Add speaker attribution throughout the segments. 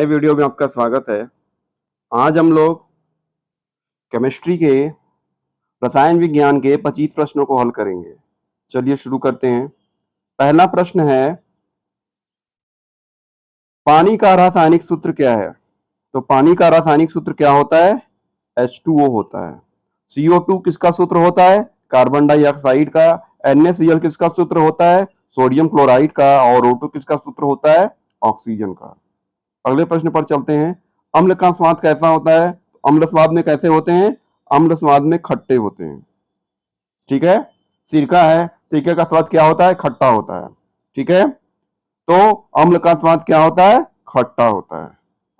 Speaker 1: नए वीडियो में आपका स्वागत है। आज हम लोग केमिस्ट्री के रसायन विज्ञान के 25 प्रश्नों को हल करेंगे। चलिए शुरू करते हैं। पहला प्रश्न है, पानी का रासायनिक सूत्र क्या है? तो पानी का रासायनिक सूत्र क्या होता है? H2O होता है। CO2 किसका सूत्र होता है? कार्बन डाइऑक्साइड का। NaCl किसका सूत्र होता है? सोडियम क्लोराइड का। और O2 किसका सूत्र होता है? ऑक्सीजन का। अगले प्रश्न पर चलते हैं। अम्ल का स्वाद कैसा होता है? अम्ल स्वाद में कैसे होते हैं? अम्ल स्वाद में खट्टे होते हैं। ठीक है। सिरका है, सिरके का स्वाद क्या होता है? खट्टा होता है। ठीक है। तो अम्ल का स्वाद क्या होता है? खट्टा होता है।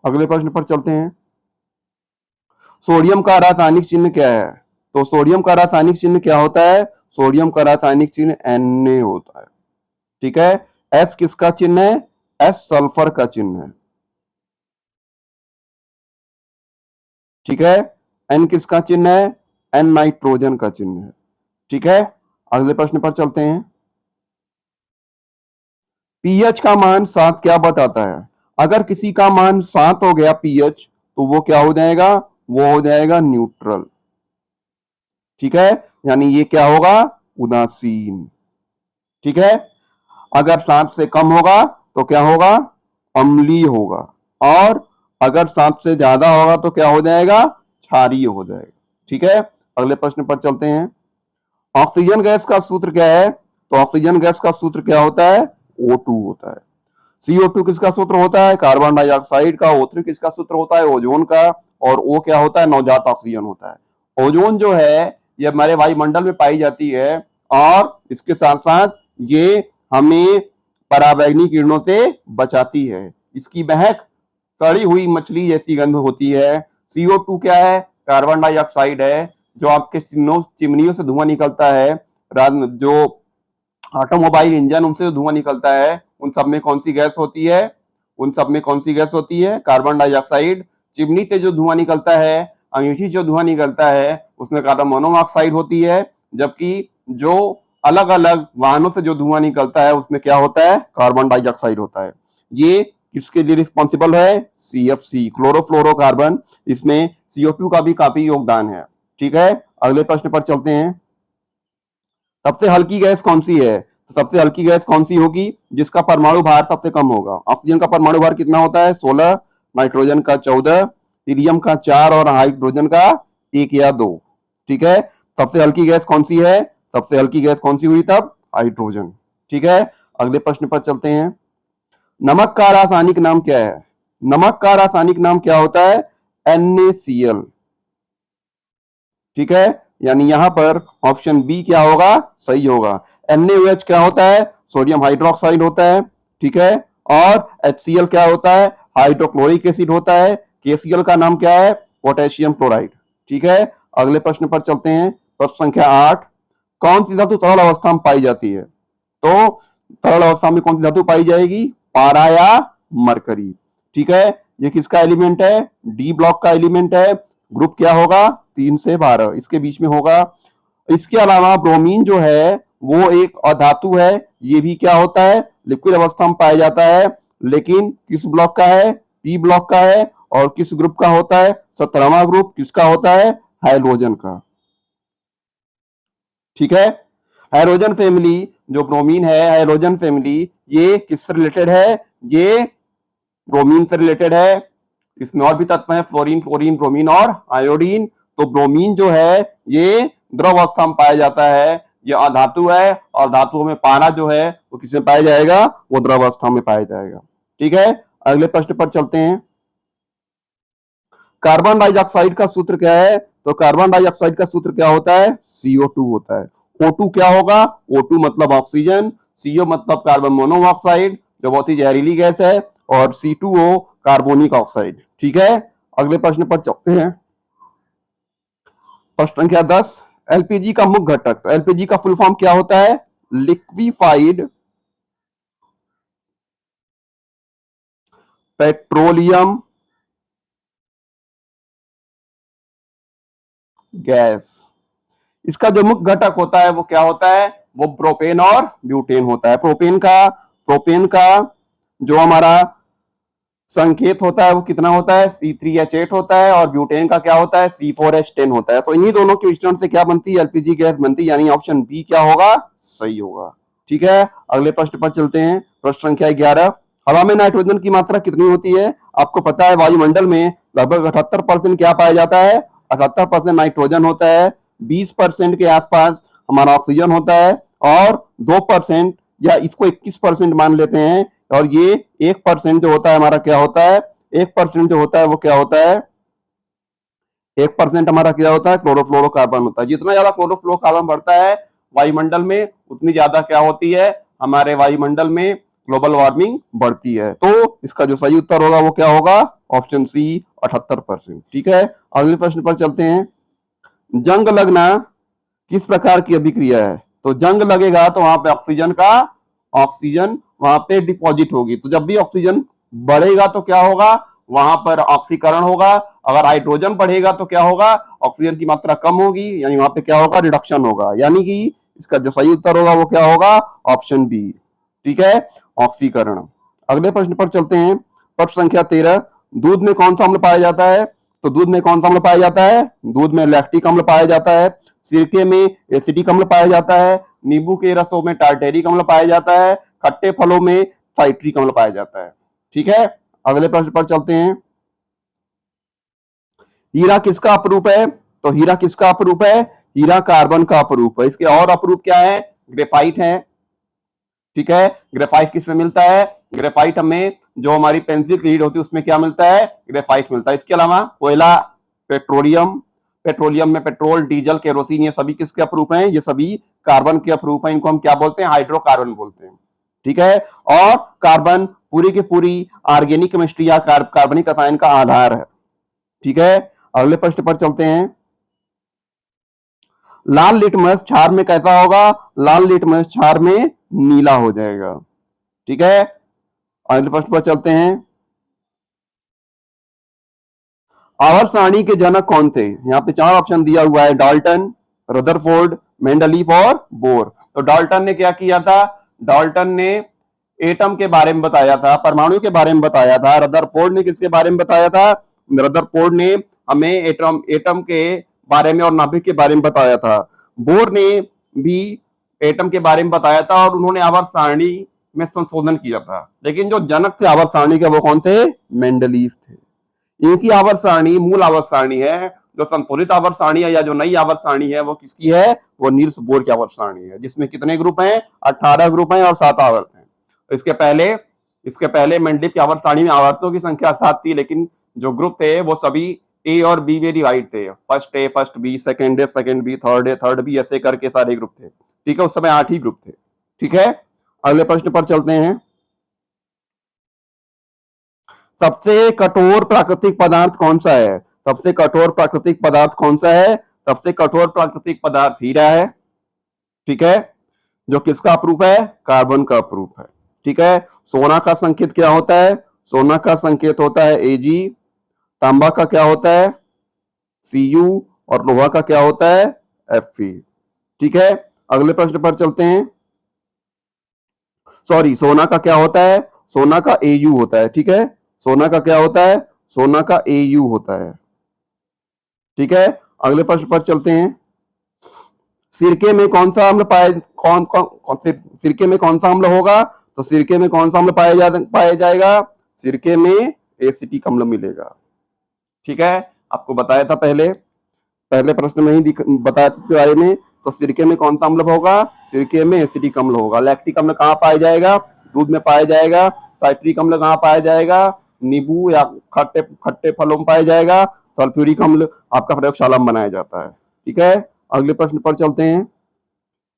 Speaker 1: अगले प्रश्न पर चलते हैं। सोडियम का रासायनिक चिन्ह क्या है? तो सोडियम का रासायनिक चिन्ह क्या होता है? सोडियम का रासायनिक चिन्ह Na होता है। ठीक है। S किसका चिन्ह है? S सल्फर का चिन्ह है। ठीक है। N किसका चिन्ह है? N नाइट्रोजन का चिन्ह है। ठीक है। अगले प्रश्न पर चलते हैं। पीएच का मान 7 क्या बताता है? अगर किसी का मान 7 हो गया पीएच, तो वो क्या हो जाएगा? वो हो जाएगा न्यूट्रल। ठीक है। यानी ये क्या होगा? उदासीन। ठीक है। अगर 7 से कम होगा तो क्या होगा? अम्लीय होगा। और अगर 7 से ज्यादा होगा तो क्या हो जाएगा? क्षारीय हो जाएगा। ठीक है। अगले प्रश्न पर चलते हैं। ऑक्सीजन गैस का सूत्र क्या है? तो ऑक्सीजन गैस का सूत्र क्या होता है? O2 होता है। CO2 किसका सूत्र होता है? कार्बन डाइऑक्साइड का। O3 किसका सूत्र होता है? ओजोन का। और O क्या होता है? नवजात ऑक्सीजन होता है। ओजोन जो है ये हमारे वायुमंडल में पाई जाती है और इसके साथ साथ ये हमें पराबैंगनी किरणों से बचाती है। इसकी महक सड़ी हुई मछली जैसी गंध होती है। CO2 क्या है? कार्बन डाइऑक्साइड है। जो आपके चिमनियों से धुआं निकलता है, जो ऑटोमोबाइल इंजन उनसे जो धुआं निकलता है, उन सब में कौन सी गैस होती है? उन सब में कौन सी गैस होती है? Carbon dioxide. चिमनी से जो धुआं निकलता है, अंगीठी जो धुआं निकलता है, उसमें कार्बन मोनोऑक्साइड होती है। जबकि जो अलग अलग वाहनों से जो धुआं निकलता है उसमें क्या होता है? कार्बन डाइऑक्साइड होता है। ये किसके लिए रिस्पॉन्सिबल है? CFC, chlorofluorocarbon. इसमें CO2 का भी काफी योगदान है। ठीक है। अगले प्रश्न पर चलते हैं। सबसे हल्की गैस कौन सी है? तो सबसे हल्की गैस कौन सी होगी? जिसका परमाणु भार सबसे कम होगा। ऑक्सीजन का परमाणु भार कितना होता है? 16, नाइट्रोजन का 14, हीलियम का 4 और हाइड्रोजन का 1 या 2। ठीक है। सबसे हल्की गैस कौन सी है? सबसे हल्की गैस कौन सी हुई तब? हाइड्रोजन। ठीक है। अगले प्रश्न पर चलते हैं। नमक का रासायनिक नाम क्या है? नमक का रासायनिक नाम क्या होता है? NaCl। ठीक है। यानी यहां पर ऑप्शन बी क्या होगा? सही होगा। NaOH क्या होता है? सोडियम हाइड्रोक्साइड होता है। ठीक है। और HCl क्या होता है? हाइड्रोक्लोरिक एसिड होता है। KCl का नाम क्या है? Potassium chloride. ठीक है। अगले प्रश्न पर चलते हैं। प्रश्न संख्या 8। कौन सी धातु तरल अवस्था में पाई जाती है? तो तरल अवस्था में कौन सी धातु पाई जाएगी? पारा या मरकरी। ठीक है। ये किसका एलिमेंट है? डी ब्लॉक का एलिमेंट है। ग्रुप क्या होगा? 3 से 12 इसके बीच में होगा। इसके अलावा ब्रोमीन जो है वो एक अधातु है। ये भी क्या होता है? लिक्विड अवस्था में पाया जाता है। लेकिन किस ब्लॉक का है? पी ब्लॉक का है। और किस ग्रुप का होता है? 17वां ग्रुप किसका होता है? हाइड्रोजन का। ठीक है। हाइड्रोजन फैमिली जो ब्रोमीन है, हाइड्रोजन फैमिली, ये किससे रिलेटेड है? ये ब्रोमीन से रिलेटेड है। इसमें और भी तत्व हैं, फ्लोरीन, क्लोरीन, ब्रोमीन और आयोडीन। तो ब्रोमीन जो है ये द्रव अवस्था में पाया जाता है। ये अधातु है और धातुओं में पारा जो है वो किसमें पाया जाएगा? वो द्रव अवस्था में पाया जाएगा। ठीक है। अगले प्रश्न पर चलते हैं। कार्बन डाइऑक्साइड का सूत्र क्या है? तो कार्बन डाइऑक्साइड का सूत्र क्या होता है? CO2 होता है। O2 क्या होगा? O2 मतलब ऑक्सीजन, CO मतलब कार्बन मोनोऑक्साइड जो बहुत ही जहरीली गैस है, और C2O कार्बोनिक ऑक्साइड। ठीक है। अगले प्रश्न पर चलते हैं। प्रश्न संख्या 10। LPG का मुख्य घटक। तो LPG का फुल फॉर्म क्या होता है? Liquefied petroleum gas. इसका जो मुख्य घटक होता है वो क्या होता है? वो प्रोपेन और ब्यूटेन होता है। प्रोपेन का जो हमारा संकेत होता है वो कितना होता है, C3H8 होता है, और ब्यूटेन का क्या होता है, C4H10 होता है। तो इन्हीं दोनों के मिश्रण से क्या बनती है, एलपीजी गैस बनती है, यानी ऑप्शन बी क्या होगा, सही होगा। ठीक है, अगले प्रश्न पर चलते हैं। प्रश्न संख्या 11, हवा में नाइट्रोजन की मात्रा कितनी होती है? आपको पता है वायुमंडल में लगभग 78% क्या पाया जाता है, 78% नाइट्रोजन होता है, 20% के आसपास हमारा ऑक्सीजन होता है, और 2% या इसको 21% मान लेते हैं, और ये 1% जो होता है हमारा क्या होता है, 1% जो होता है वो क्या होता है, 1% हमारा क्या होता है, क्लोरोफ्लोरोकार्बन होता है। जितना ज्यादा क्लोरोफ्लोरोकार्बन बढ़ता है वायुमंडल में, उतनी ज्यादा क्या होती है, हमारे वायुमंडल में ग्लोबल वार्मिंग बढ़ती है। तो इसका जो सही उत्तर होगा वो क्या होगा, ऑप्शन सी 78%। ठीक है, अगले प्रश्न पर चलते हैं। जंग लगना किस प्रकार की अभिक्रिया है? तो जंग लगेगा तो वहां पे ऑक्सीजन वहां पे डिपॉजिट होगी। तो जब भी ऑक्सीजन बढ़ेगा तो क्या होगा, वहां पर ऑक्सीकरण होगा। अगर हाइड्रोजन बढ़ेगा तो क्या होगा, ऑक्सीजन की मात्रा कम होगी, यानी वहां पे क्या होगा, रिडक्शन होगा। यानी कि इसका जो सही उत्तर होगा वो क्या होगा, ऑप्शन बी। ठीक है, ऑक्सीकरण। अगले प्रश्न पर चलते हैं। प्रश्न संख्या 13, दूध में कौन सा अम्ल पाया जाता है? तो दूध में कौन सा अम्ल पाया जाता है, दूध में लैक्टिक अम्ल पाया जाता है, सिरके में एसिटिक अम्ल पाया जाता है, नींबू के रसों में टार्टेरिक अम्ल पाया जाता है, खट्टे फलों में साइट्रिक अम्ल पाया जाता है। ठीक है, अगले प्रश्न पर चलते हैं। हीरा किसका अपरूप है? तो हीरा किसका अपरूप है, हीरा कार्बन का अपरूप है। इसके और अपरूप क्या है, ग्रेफाइट है। ठीक है, ग्रेफाइट किसमें मिलता है, ग्रेफाइट हमें जो हमारी पेंसिल की लीड होती है उसमें क्या मिलता है, ग्रेफाइट मिलता है। इसके अलावा कोयला, पेट्रोलियम, पेट्रोलियम में पेट्रोल, डीजल, केरोसिन, ये सभी किसके अप्रूप हैं, ये सभी कार्बन के अप्रूप हैं। इनको हम क्या बोलते हैं, हाइड्रोकार्बन बोलते हैं। ठीक है, और कार्बन पूरी की पूरी ऑर्गेनिक केमिस्ट्री या कार्बनिक रसायन का आधार है। ठीक है, अगले प्रश्न पर चलते हैं। लाल लिटमस क्षार में कैसा होगा, लाल लिटमस क्षार में नीला हो जाएगा। ठीक है, अगले प्रश्न पर चलते हैं। आवर्त सारणी के जनक कौन थे? यहाँ पे 4 ऑप्शन दिया हुआ है, डाल्टन, रदरफोर्ड, मेंडलीफ और बोर। तो डाल्टन ने क्या किया था, डाल्टन ने एटम के बारे में बताया था, परमाणु के बारे में बताया था। रदरफोर्ड ने किसके बारे में बताया था, रदरफोर्ड ने हमें एटम के बारे में और नाभिक के बारे में बताया था। बोर ने भी एटम के बारे में बताया था, और उन्होंने आवर्त सारणी में संशोधन किया था। लेकिन जो जनक थे आवर्त सारणी के वो कौन थे, मेंडलीफ थे। इनकी आवर्त सारणी मूल आवर्त सारणी है। जो संशोधित आवर्त सारणी है या जो नई आवर्त सारणी है वो किसकी है, वो नील्स बोर की आवर्त सारणी है, जिसमें कितने ग्रुप हैं, 18 ग्रुप हैं और 7 आवर्त हैं। इसके पहले मेंडलीफ की आवर्त सारणी में आवर्तों की संख्या 7 थी, लेकिन जो ग्रुप थे वो सभी ए और बी में डिवाइड थे। First A first B, second A second B, third A third B, ऐसे करके सारे ग्रुप थे। ठीक है, उस समय 8 ही ग्रुप थे। ठीक है, अगले प्रश्न पर चलते हैं। सबसे कठोर प्राकृतिक पदार्थ कौन सा है? सबसे कठोर प्राकृतिक पदार्थ कौन सा है? सबसे कठोर प्राकृतिक पदार्थ हीरा है। ठीक है, जो किसका अप्रूप है, कार्बन का अप्रूप है। ठीक है, सोना का संकेत क्या होता है, सोना का संकेत होता है Ag, तांबा का क्या होता है Cu, और लोहा का क्या होता है Fe। ठीक है, अगले प्रश्न पर चलते हैं। सॉरी, सोना का क्या होता है, सोना का Au होता है। ठीक है, सोना का क्या होता है, सोना का Au होता है। ठीक है, अगले प्रश्न पर चलते हैं। सिरके में कौन सा अम्ल सिरके में कौन सा अम्ल होगा? तो सिरके में कौन सा अम्ल पाया जाएगा, सिरके में एसिटिक अम्ल मिलेगा। ठीक है, आपको बताया था पहले प्रश्न में ही बताया था इसके बारे में। तो सिरके में कौन सा अम्ल होगा, सिरके में एसिटिक अम्ल होगा। लैक्टिक अम्ल कहाँ पाया जाएगा, दूध में पाया जाएगा। साइट्रिक अम्ल कहाँ पाया जाएगा, नींबू या खट्टे खट्टे फलों में पाया जाएगा। सल्फ्यूरिक अम्ल आपका प्रयोगशाला में बनाया जाता है। ठीक है, अगले प्रश्न पर चलते हैं।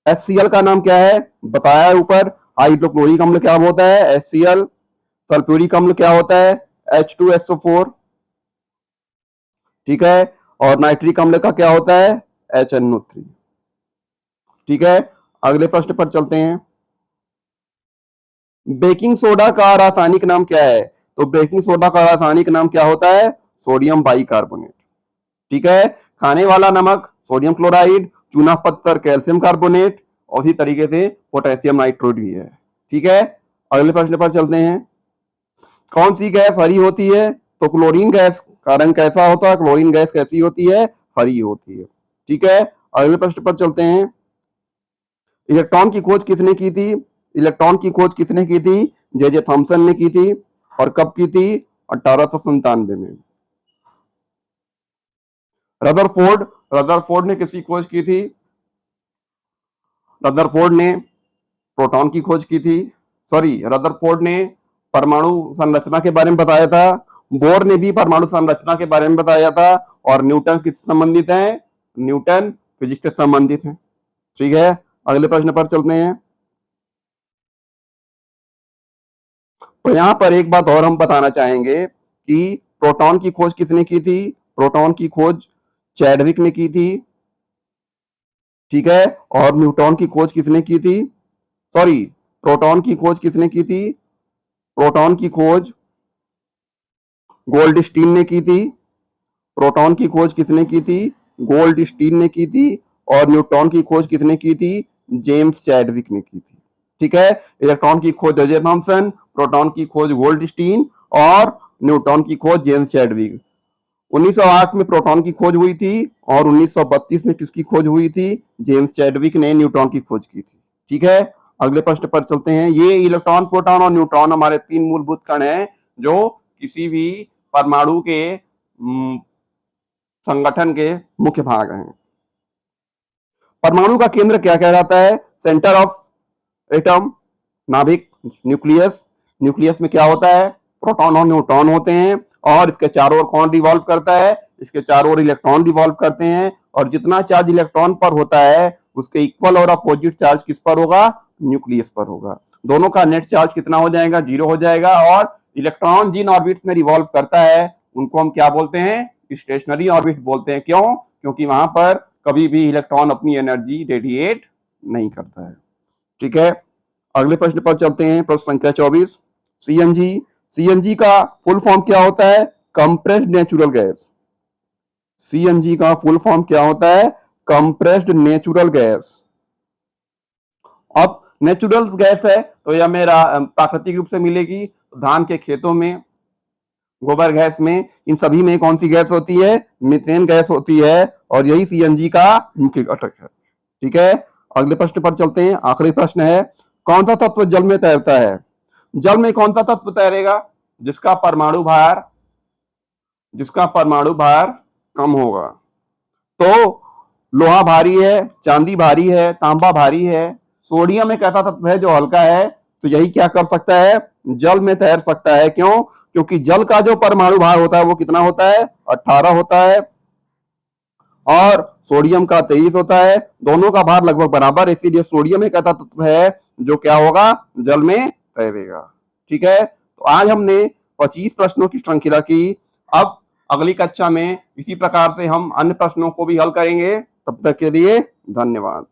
Speaker 1: HCl का नाम क्या है, बताया है ऊपर। हाइड्रोक्लोरिक अम्ल क्या होता है, HCl। सल्फ्यूरिक अम्ल क्या होता है, H2SO4। ठीक है, और नाइट्रिक अम्ल का क्या होता है, HNO3। ठीक है, अगले प्रश्न पर चलते हैं। बेकिंग सोडा का रासायनिक नाम क्या है? तो बेकिंग सोडा का रासायनिक नाम क्या होता है, सोडियम बाइकार्बोनेट। ठीक है, खाने वाला नमक सोडियम क्लोराइड, चूना पत्थर कैल्शियम कार्बोनेट, और इसी तरीके से पोटेशियम नाइट्रेट भी है। ठीक है, अगले प्रश्न पर चलते हैं। कौन सी गैस हरी होती है? तो क्लोरीन गैस का रंग कैसा होता है? क्लोरीन गैस कैसी होती है? हरी होती है। ठीक है, अगले प्रश्न पर चलते हैं। इलेक्ट्रॉन की खोज किसने की थी? इलेक्ट्रॉन की खोज किसने की थी? जे थॉमसन ने की थी। और कब की थी? 1897 में। रदरफोर्ड, रदरफोर्ड ने किसकी खोज की थी? रदरफोर्ड ने प्रोटॉन की खोज की थी। सॉरी, रदरफोर्ड ने परमाणु संरचना के बारे में बताया था। बोर ने भी परमाणु संरचना के बारे में बताया था। और न्यूटन किससे संबंधित है? न्यूटन फिजिक्स से संबंधित है। ठीक है, अगले प्रश्न पर चलते हैं। तो यहां पर एक बात और हम बताना चाहेंगे कि प्रोटॉन की खोज किसने की थी? प्रोटॉन की खोज चैडविक ने की थी। ठीक है, और न्यूट्रॉन की खोज किसने की थी? सॉरी, प्रोटॉन की खोज किसने की थी? प्रोटॉन की खोज गोल्डस्टीन ने की थी। प्रोटॉन की खोज किसने की थी? गोल्डस्टीन ने की थी। और न्यूट्रॉन की खोज किसने की थी? जेम्स चैडविक ने की थी। ठीक है, इलेक्ट्रॉन की खोज जे थॉमसन, प्रोटॉन की खोज गोल्डस्टीन और न्यूट्रॉन की खोज जेम्स चैडविक। 1908 में प्रोटॉन की खोज हुई थी और 1932 में किसकी खोज हुई थी? जेम्स चैडविक ने न्यूट्रॉन की खोज की थी। ठीक है, अगले प्रश्न पर चलते हैं। ये इलेक्ट्रॉन, प्रोटॉन और न्यूट्रॉन हमारे तीन मूलभूत कण हैं जो किसी भी परमाणु के संगठन के मुख्य भाग हैं। परमाणु का केंद्र क्या कहलाता है? सेंटर ऑफ एटम, नाभिक, न्यूक्लियस। न्यूक्लियस में क्या होता है? प्रोटॉन और न्यूट्रॉन होते हैं। और इसके चारों ओर कौन रिवॉल्व करता है? इसके चारों ओर इलेक्ट्रॉन रिवॉल्व करते हैं। और जितना चार्ज इलेक्ट्रॉन पर होता है उसके इक्वल और अपोजिट चार्ज किस पर होगा? न्यूक्लियस पर होगा। दोनों का नेट चार्ज कितना हो जाएगा? 0 हो जाएगा। और इलेक्ट्रॉन जिन ऑर्बिट में रिवॉल्व करता है उनको हम क्या बोलते हैं? स्टेशनरी ऑर्बिट बोलते हैं। क्यों? क्योंकि वहां पर कभी भी इलेक्ट्रॉन अपनी एनर्जी रेडिएट नहीं करता है। ठीक है, अगले प्रश्न पर चलते हैं। प्रश्न संख्या 24। सीएनजी, सीएनजी का फुल फॉर्म क्या होता है? Compressed natural gas. सीएनजी का फुल फॉर्म क्या होता है? Compressed natural gas. अब नेचुरल गैस है तो यह मेरा प्राकृतिक रूप से मिलेगी। धान के खेतों में, गोबर गैस में, इन सभी में कौन सी गैस होती है? मीथेन गैस होती है। और यही सीएनजी का मुख्य घटक है। ठीक है, अगले प्रश्न पर चलते हैं। आखिरी प्रश्न है, कौन सा तत्व जल में तैरता है? जल में कौन सा तत्व तैरेगा? जिसका परमाणु भार, जिसका परमाणु भार कम होगा। तो लोहा भारी है, चांदी भारी है, तांबा भारी है। सोडियम एक ऐसा तत्व है जो हल्का है। तो यही क्या कर सकता है? जल में तैर सकता है। क्यों? क्योंकि जल का जो परमाणु भार होता है वो कितना होता है? 18 होता है। और सोडियम का 23 होता है। दोनों का भार लगभग बराबर, इसीलिए सोडियम एक ऐसा तत्व है जो क्या होगा? जल में तैरेगा। ठीक है, तो आज हमने 25 प्रश्नों की श्रृंखला की। अब अगली कक्षा में इसी प्रकार से हम अन्य प्रश्नों को भी हल करेंगे। तब तक के लिए धन्यवाद।